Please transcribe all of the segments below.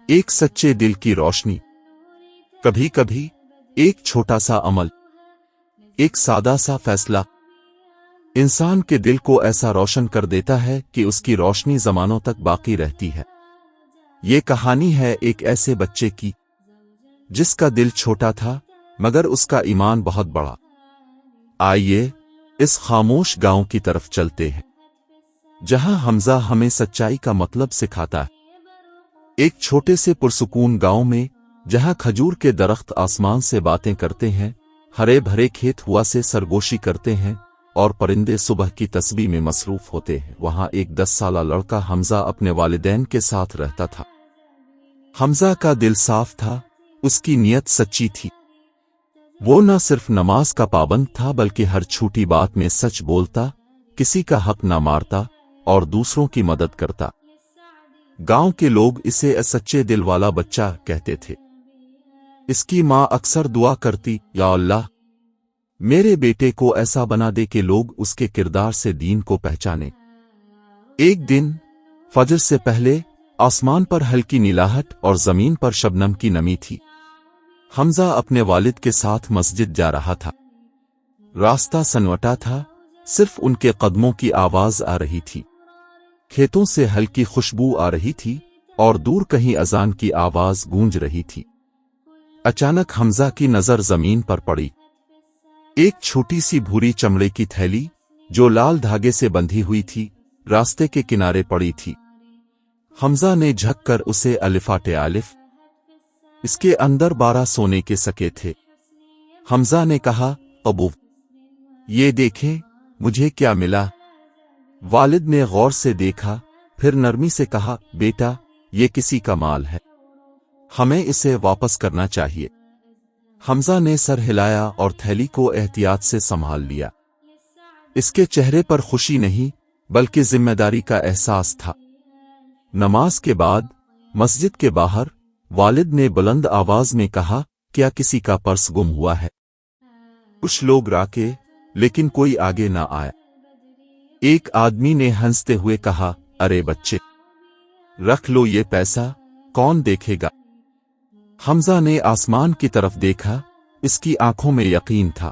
ایک سچے دل کی روشنی۔ کبھی کبھی ایک چھوٹا سا عمل، ایک سادہ سا فیصلہ انسان کے دل کو ایسا روشن کر دیتا ہے کہ اس کی روشنی زمانوں تک باقی رہتی ہے۔ یہ کہانی ہے ایک ایسے بچے کی جس کا دل چھوٹا تھا مگر اس کا ایمان بہت بڑا۔ آئیے اس خاموش گاؤں کی طرف چلتے ہیں جہاں حمزہ ہمیں سچائی کا مطلب سکھاتا ہے۔ ایک چھوٹے سے پرسکون گاؤں میں جہاں کھجور کے درخت آسمان سے باتیں کرتے ہیں، ہرے بھرے کھیت ہوا سے سرگوشی کرتے ہیں اور پرندے صبح کی تسبیح میں مصروف ہوتے ہیں، وہاں ایک 10 سالہ لڑکا حمزہ اپنے والدین کے ساتھ رہتا تھا۔ حمزہ کا دل صاف تھا، اس کی نیت سچی تھی۔ وہ نہ صرف نماز کا پابند تھا بلکہ ہر چھوٹی بات میں سچ بولتا، کسی کا حق نہ مارتا اور دوسروں کی مدد کرتا۔ گاؤں کے لوگ اسے سچے دل والا بچہ کہتے تھے۔ اس کی ماں اکثر دعا کرتی، یا اللہ میرے بیٹے کو ایسا بنا دے کہ لوگ اس کے کردار سے دین کو پہچانیں۔ ایک دن فجر سے پہلے آسمان پر ہلکی نیلاہٹ اور زمین پر شبنم کی نمی تھی۔ حمزہ اپنے والد کے ساتھ مسجد جا رہا تھا۔ راستہ سنوٹا تھا، صرف ان کے قدموں کی آواز آ رہی تھی۔ کھیتوں سے ہلکی خوشبو آ رہی تھی اور دور کہیں اذان کی آواز گونج رہی تھی۔ اچانک حمزہ کی نظر زمین پر پڑی۔ ایک چھوٹی سی بھوری چمڑے کی تھیلی جو لال دھاگے سے بندھی ہوئی تھی راستے کے کنارے پڑی تھی۔ حمزہ نے جھک کر اسے الفاٹ الف، اس کے اندر 12 سونے کے سکے تھے۔ حمزہ نے کہا، ابو یہ دیکھیں مجھے کیا ملا۔ والد نے غور سے دیکھا، پھر نرمی سے کہا، بیٹا یہ کسی کا مال ہے، ہمیں اسے واپس کرنا چاہیے۔ حمزہ نے سر ہلایا اور تھیلی کو احتیاط سے سنبھال لیا۔ اس کے چہرے پر خوشی نہیں بلکہ ذمہ داری کا احساس تھا۔ نماز کے بعد مسجد کے باہر والد نے بلند آواز میں کہا، کیا کسی کا پرس گم ہوا ہے؟ کچھ لوگ راکے لیکن کوئی آگے نہ آیا۔ ایک آدمی نے ہنستے ہوئے کہا، ارے بچے رکھ لو یہ پیسہ، کون دیکھے گا؟ حمزہ نے آسمان کی طرف دیکھا، اس کی آنکھوں میں یقین تھا۔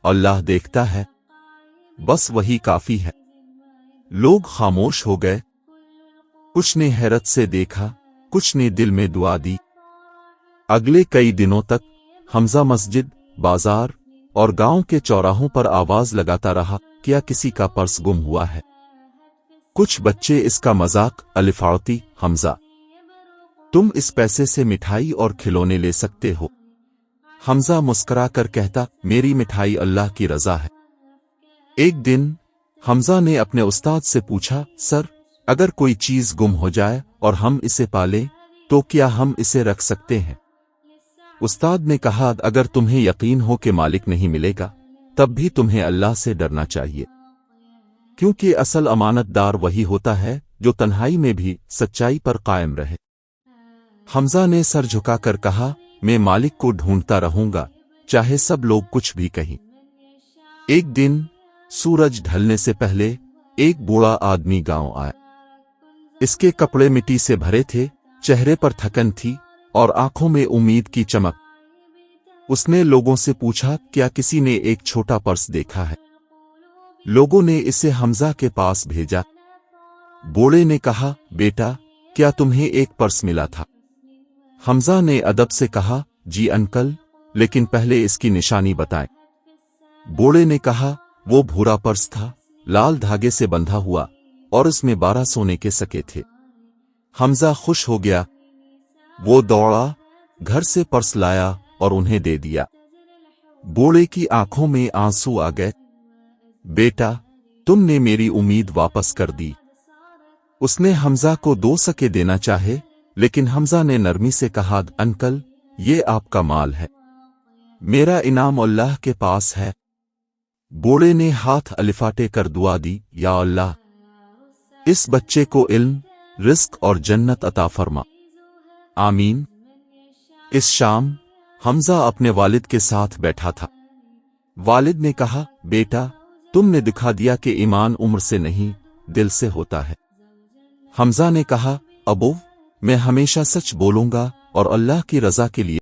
اللہ دیکھتا ہے، بس وہی کافی ہے۔ لوگ خاموش ہو گئے، کچھ نے حیرت سے دیکھا، کچھ نے دل میں دعا دی۔ اگلے کئی دنوں تک حمزہ مسجد، بازار اور گاؤں کے چوراہوں پر آواز لگاتا رہا، کیا کسی کا پرس گم ہوا ہے؟ کچھ بچے اس کا مذاق الفاڑتی، حمزہ تم اس پیسے سے مٹھائی اور کھلونے لے سکتے ہو۔ حمزہ مسکرا کر کہتا، میری مٹھائی اللہ کی رضا ہے۔ ایک دن حمزہ نے اپنے استاد سے پوچھا، سر اگر کوئی چیز گم ہو جائے اور ہم اسے پالیں تو کیا ہم اسے رکھ سکتے ہیں؟ استاد نے کہا، اگر تمہیں یقین ہو کہ مالک نہیں ملے گا تب بھی تمہیں اللہ سے ڈرنا چاہیے، کیونکہ اصل امانت دار وہی ہوتا ہے جو تنہائی میں بھی سچائی پر قائم رہے۔ حمزہ نے سر جھکا کر کہا، میں مالک کو ڈھونڈتا رہوں گا چاہے سب لوگ کچھ بھی کہیں۔ ایک دن سورج ڈھلنے سے پہلے ایک بوڑھا آدمی گاؤں آیا۔ اس کے کپڑے مٹی سے بھرے تھے، چہرے پر تھکن تھی اور آنکھوں میں امید کی چمک۔ اس نے لوگوں سے پوچھا، کیا کسی نے ایک چھوٹا پرس دیکھا ہے؟ لوگوں نے اسے حمزہ کے پاس بھیجا۔ بوڑھے نے کہا، بیٹا کیا تمہیں ایک پرس ملا تھا؟ حمزہ نے ادب سے کہا، جی انکل، لیکن پہلے اس کی نشانی بتائیں۔ بوڑھے نے کہا، وہ بھورا پرس تھا، لال دھاگے سے بندھا ہوا اور اس میں 12 سونے کے سکے تھے۔ حمزہ خوش ہو گیا، وہ دوڑا، گھر سے پرس لایا اور انہیں دے دیا۔ بوڑھے کی آنکھوں میں آنسو آ گئے، بیٹا تم نے میری امید واپس کر دی۔ اس نے حمزہ کو 2 سکے دینا چاہے لیکن حمزہ نے نرمی سے کہا، انکل یہ آپ کا مال ہے، میرا انعام اللہ کے پاس ہے۔ بوڑھے نے ہاتھ الفاٹے کر دعا دی، یا اللہ اس بچے کو علم، رزق اور جنت عطا فرما، آمین۔ اس شام حمزہ اپنے والد کے ساتھ بیٹھا تھا۔ والد نے کہا، بیٹا تم نے دکھا دیا کہ ایمان عمر سے نہیں دل سے ہوتا ہے۔ حمزہ نے کہا، ابو میں ہمیشہ سچ بولوں گا اور اللہ کی رضا کے لیے